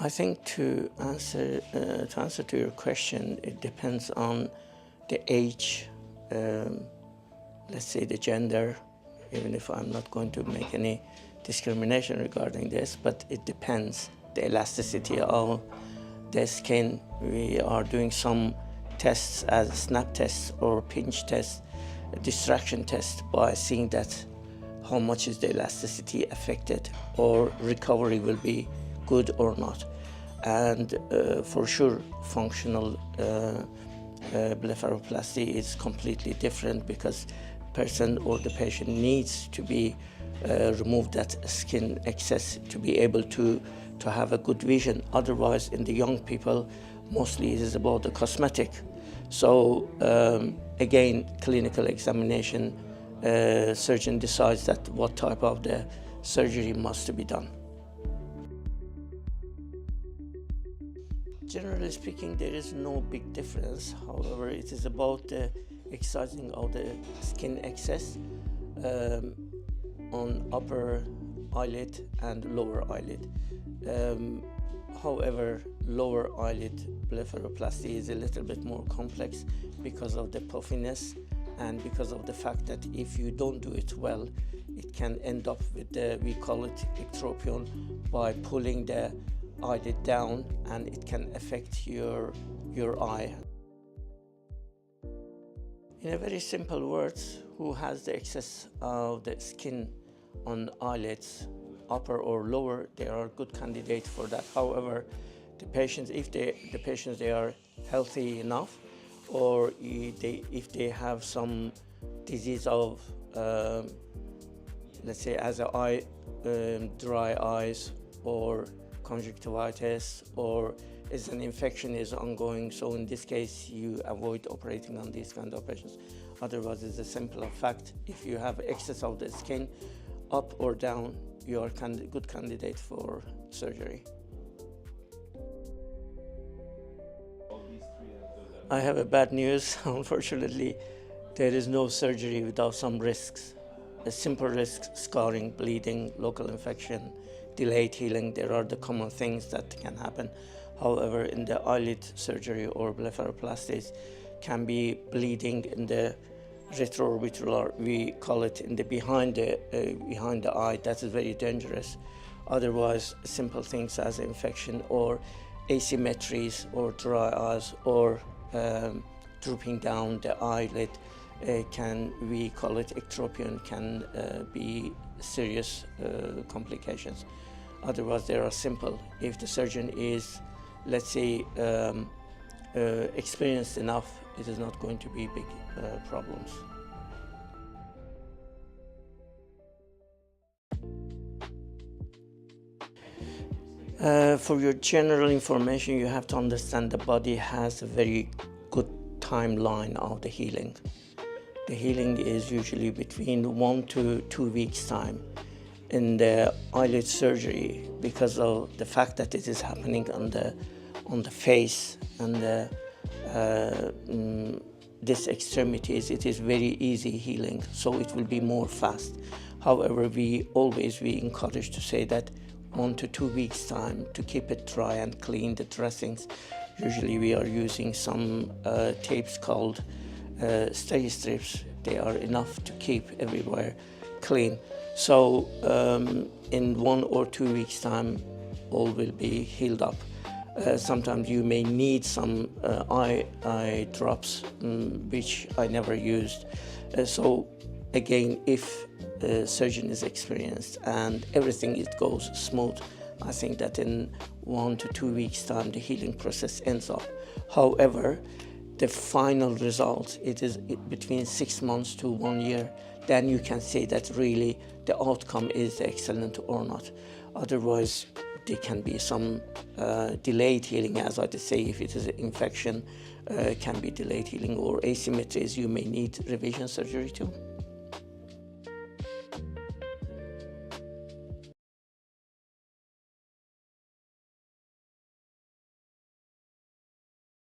I think to answer to your question, it depends on the age, let's say the gender, even if I'm not going to make any discrimination regarding this, but it depends the elasticity of the skin. We are doing some tests as snap tests or pinch tests, distraction tests, by seeing that how much is the elasticity affected or recovery will be good or not. And for sure, functional blepharoplasty is completely different, because person or the patient needs to be remove that skin excess to be able to have a good vision. Otherwise, in the young people, mostly it is about the cosmetic. So again, clinical examination, surgeon decides that what type of the surgery must be done. Generally speaking, there is no big difference. However, it is about the excising of the skin excess on upper eyelid and lower eyelid. However, lower eyelid blepharoplasty is a little bit more complex because of the puffiness and because of the fact that if you don't do it well, it can end up with the, we call it ectropion, by pulling the eyelid down, and it can affect your eye. In a very simple words, who has the excess of the skin on eyelids, upper or lower, they are a good candidate for that. However, the patients, if they are healthy enough, or if they have some disease of, let's say, as a eye, dry eyes, or conjunctivitis, or is an infection is ongoing, so in this case you avoid operating on these kind of patients. Otherwise, it's a simple fact: if you have excess of the skin up or down, you are a good candidate for surgery. I have a bad news. Unfortunately, there is no surgery without some risks. A simple risk: scarring, bleeding, local infection, delayed healing. There are the common things that can happen. However, in the eyelid surgery or blepharoplasties, can be bleeding in the retroorbital, we call it, in the behind the eye. That is very dangerous. Otherwise, simple things as infection or asymmetries or dry eyes or drooping down the eyelid, we call it ectropion, can be serious complications. Otherwise, they are simple. If the surgeon is, let's say, experienced enough, it is not going to be big problems. For your general information, you have to understand the body has a very good timeline of the healing. The healing is usually between 1 to 2 weeks time. In the eyelid surgery, because of the fact that it is happening on the face and this extremities, it is very easy healing, so it will be more fast. However, we encourage to say that 1 to 2 weeks time to keep it dry and clean the dressings. Usually we are using some tapes called stay strips. They are enough to keep everywhere clean. So in 1 or 2 weeks time, all will be healed up. Sometimes you may need some eye drops, which I never used. So again, if the surgeon is experienced and everything goes smooth, I think that in 1 to 2 weeks time the healing process ends up. However, the final result, it is between 6 months to 1 year. Then you can say that really the outcome is excellent or not. Otherwise, there can be some delayed healing, as I say. If it is an infection, can be delayed healing, or asymmetries, you may need revision surgery too.